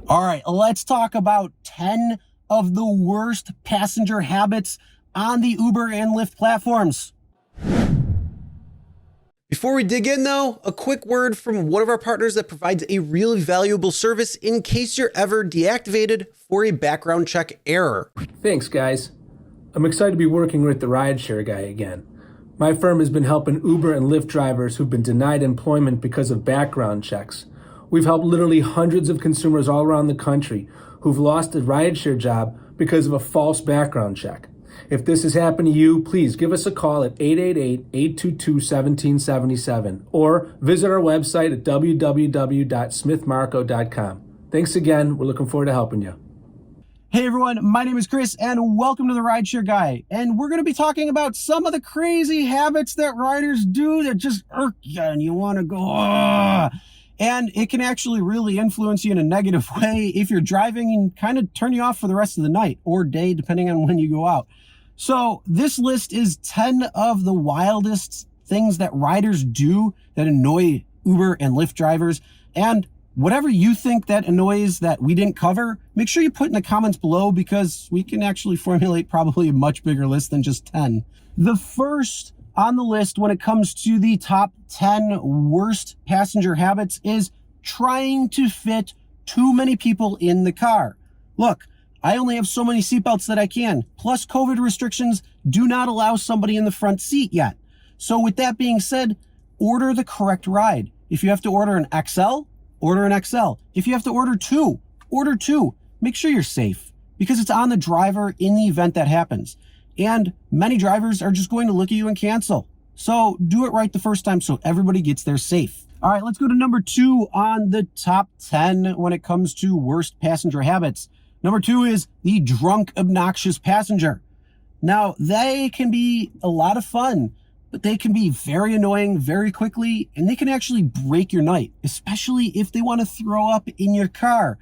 All right, let's talk about 10 of the worst passenger habits on the Uber and Lyft platforms. Before we dig in though, a quick word from one of our partners that provides a really valuable service in case you're ever deactivated for a background check error. Thanks, guys. I'm excited to be working with the RideShare Guy again. My firm has been helping Uber and Lyft drivers who've been denied employment because of background checks. We've helped literally hundreds of consumers all around the country who've lost a rideshare job because of a false background check. If this has happened to you, please give us a call at 888-822-1777 or visit our website at www.smithmarco.com. Thanks again. We're looking forward to helping you. Hey everyone, my name is Chris and welcome to the RideShare Guy. And we're going to be talking about some of the crazy habits that riders do that just irk you and you want to go, ah. And it can actually really influence you in a negative way if you're driving and kind of turn you off for the rest of the night or day, depending on when you go out. So this list is 10 of the wildest things that riders do that annoy Uber and Lyft drivers. And whatever you think that annoys that we didn't cover, make sure you put in the comments below because we can actually formulate probably a much bigger list than just 10. The first on the list when it comes to the top 10 worst passenger habits is trying to fit too many people in the car. Look, I only have so many seatbelts that I can, plus COVID restrictions do not allow somebody in the front seat yet. So with that being said, order the correct ride. If you have to order an XL, order an XL. If you have to order two, order two. Make sure you're safe because it's on the driver in the event that happens. And many drivers are just going to look at you and cancel. So do it right the first time so everybody gets there safe. All right, let's go to number 2 on the top 10 when it comes to worst passenger habits. Number 2 is the drunk, obnoxious passenger. Now, they can be a lot of fun, but they can be very annoying very quickly, and they can actually break your night, especially if they want to throw up in your car.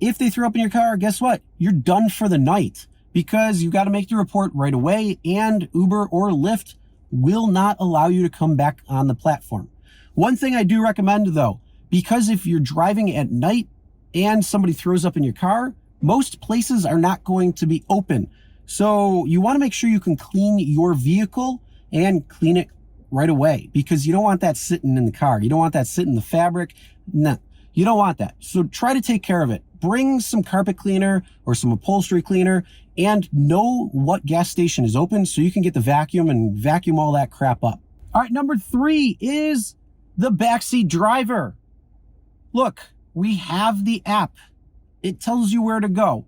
If they throw up in your car, guess what? You're done for the night because you got to make the report right away, and Uber or Lyft will not allow you to come back on the platform. One thing I do recommend though, because if you're driving at night and somebody throws up in your car, most places are not going to be open. So you want to make sure you can clean your vehicle and clean it right away because you don't want that sitting in the car. You don't want that sitting in the fabric. No, you don't want that. So try to take care of it. Bring some carpet cleaner or some upholstery cleaner and know what gas station is open so you can get the vacuum and vacuum all that crap up. All right, number 3 is the backseat driver. Look, we have the app. It tells you where to go.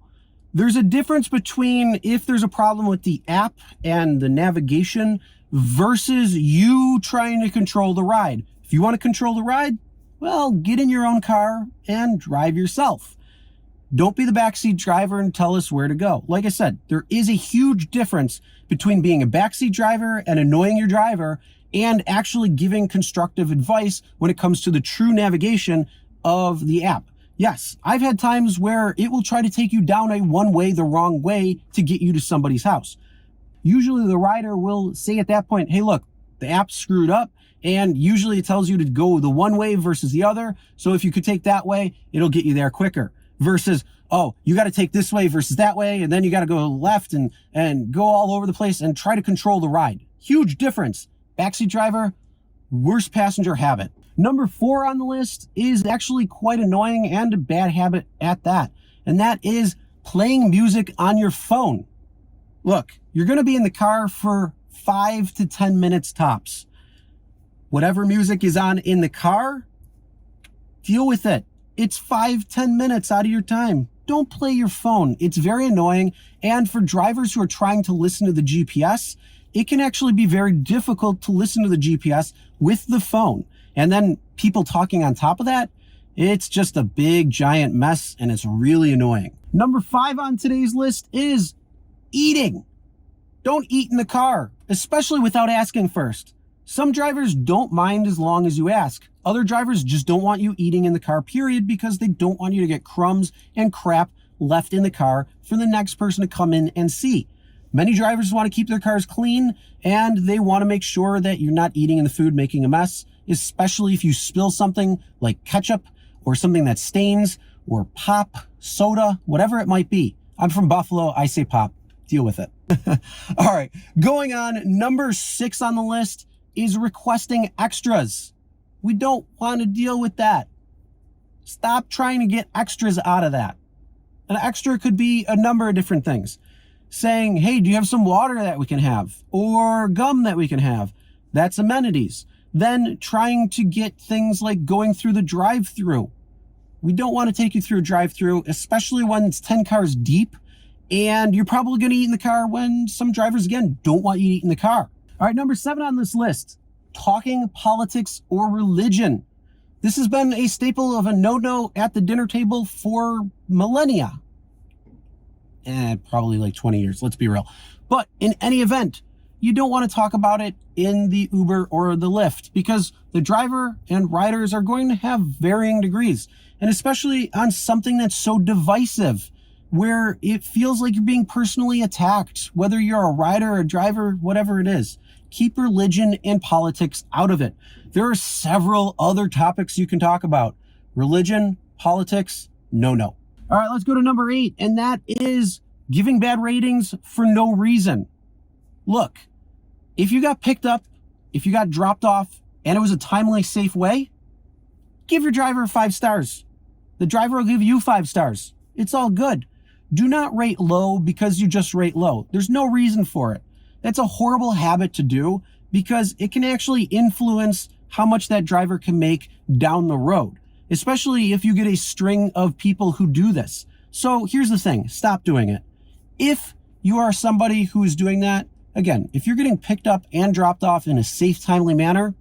There's a difference between if there's a problem with the app and the navigation versus you trying to control the ride. If you want to control the ride, well, get in your own car and drive yourself. Don't be the backseat driver and tell us where to go. Like I said, there is a huge difference between being a backseat driver and annoying your driver and actually giving constructive advice when it comes to the true navigation of the app. Yes, I've had times where it will try to take you down a one-way the wrong way to get you to somebody's house. Usually the rider will say at that point, hey, look, the app's screwed up. And usually it tells you to go the one way versus the other. So if you could take that way, it'll get you there quicker versus, oh, you got to take this way versus that way. And then you got to go left and go all over the place and try to control the ride. Huge difference. Backseat driver, worst passenger habit. Number 4 on the list is actually quite annoying and a bad habit at that. And that is playing music on your phone. Look, you're going to be in the car for 5 to 10 minutes tops. Whatever music is on in the car, deal with it. It's 5-10 minutes out of your time. Don't play your phone. It's very annoying. And for drivers who are trying to listen to the GPS, it can actually be very difficult to listen to the GPS with the phone. And then people talking on top of that, it's just a big giant mess and it's really annoying. Number 5 on today's list is eating. Don't eat in the car, especially without asking first. Some drivers don't mind as long as you ask. Other drivers just don't want you eating in the car, period, because they don't want you to get crumbs and crap left in the car for the next person to come in and see. Many drivers want to keep their cars clean and they want to make sure that you're not eating in the food, making a mess, especially if you spill something like ketchup or something that stains or pop, soda, whatever it might be. I'm from Buffalo, I say pop. Deal with it. All right, going on, number 6 on the list is requesting extras. We don't want to deal with that. Stop trying to get extras out of that. An extra could be a number of different things. Saying, hey, do you have some water that we can have? Or gum that we can have? That's amenities. Then trying to get things like going through the drive-through. We don't want to take you through a drive-through, especially when it's 10 cars deep, and you're probably going to eat in the car when some drivers, again, don't want you to eat in the car. All right, number 7 on this list, talking politics or religion. This has been a staple of a no-no at the dinner table for millennia. Probably like 20 years, let's be real. But in any event, you don't want to talk about it in the Uber or the Lyft because the driver and riders are going to have varying degrees. And especially on something that's so divisive, where it feels like you're being personally attacked, whether you're a rider or a driver, whatever it is. Keep religion and politics out of it. There are several other topics you can talk about. Religion, politics, no. All right, let's go to number 8, and that is giving bad ratings for no reason. Look, if you got picked up, if you got dropped off, and it was a timely, safe way, give your driver 5 stars. The driver will give you 5 stars. It's all good. Do not rate low because you just rate low. There's no reason for it. That's a horrible habit to do because it can actually influence how much that driver can make down the road, especially if you get a string of people who do this. So here's the thing, stop doing it. If you are somebody who is doing that, again, if you're getting picked up and dropped off in a safe, timely manner,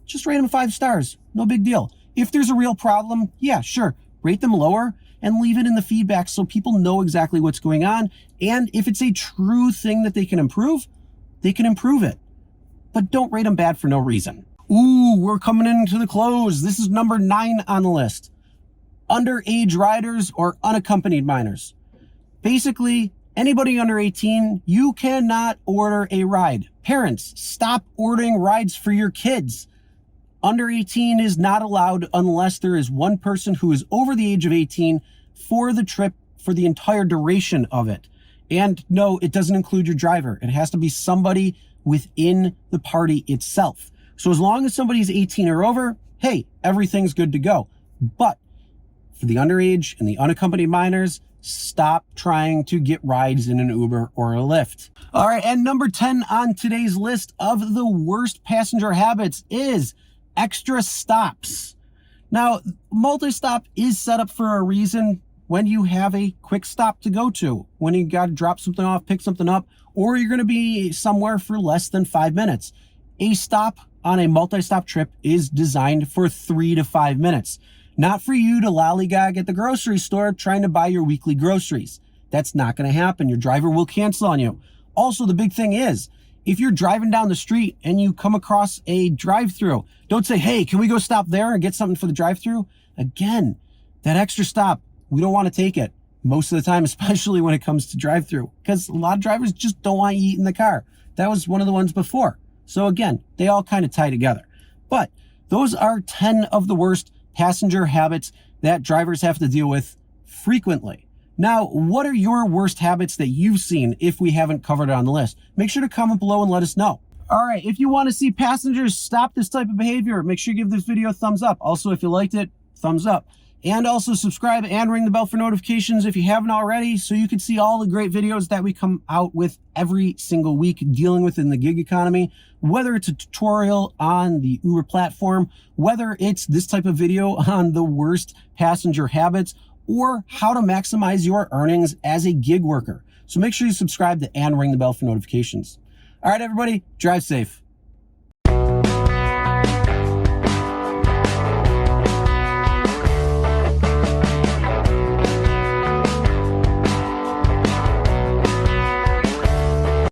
just rate them 5 stars, no big deal. If there's a real problem, yeah, sure, rate them lower and leave it in the feedback so people know exactly what's going on. And if it's a true thing that they can improve it. But don't rate them bad for no reason. Ooh, we're coming into the close. This is number 9 on the list. Underage riders or unaccompanied minors. Basically, anybody under 18, you cannot order a ride. Parents, stop ordering rides for your kids. Under 18 is not allowed unless there is one person who is over the age of 18 for the trip for the entire duration of it. And no, it doesn't include your driver. It has to be somebody within the party itself. So as long as somebody's 18 or over, hey, everything's good to go. But for the underage and the unaccompanied minors, stop trying to get rides in an Uber or a Lyft. All right, and number 10 on today's list of the worst passenger habits is extra stops. Now, multi-stop is set up for a reason when you have a quick stop to go to, when you got to drop something off, pick something up, or you're going to be somewhere for less than 5 minutes. A stop on a multi-stop trip is designed for 3 to 5 minutes, not for you to lollygag at the grocery store trying to buy your weekly groceries. That's not going to happen. Your driver will cancel on you. Also, the big thing is, if you're driving down the street and you come across a drive-through, don't say, hey, can we go stop there and get something for the drive-through? Again, that extra stop, we don't want to take it most of the time, especially when it comes to drive-through, because a lot of drivers just don't want you eat in the car. That was one of the ones before. So again, they all kind of tie together. But those are 10 of the worst passenger habits that drivers have to deal with frequently. Now, what are your worst habits that you've seen if we haven't covered it on the list? Make sure to comment below and let us know. All right, if you want to see passengers stop this type of behavior, make sure you give this video a thumbs up. Also, if you liked it, thumbs up. And also subscribe and ring the bell for notifications if you haven't already, so you can see all the great videos that we come out with every single week dealing with in the gig economy, whether it's a tutorial on the Uber platform, whether it's this type of video on the worst passenger habits, or how to maximize your earnings as a gig worker. So make sure you subscribe and ring the bell for notifications. All right, everybody, drive safe.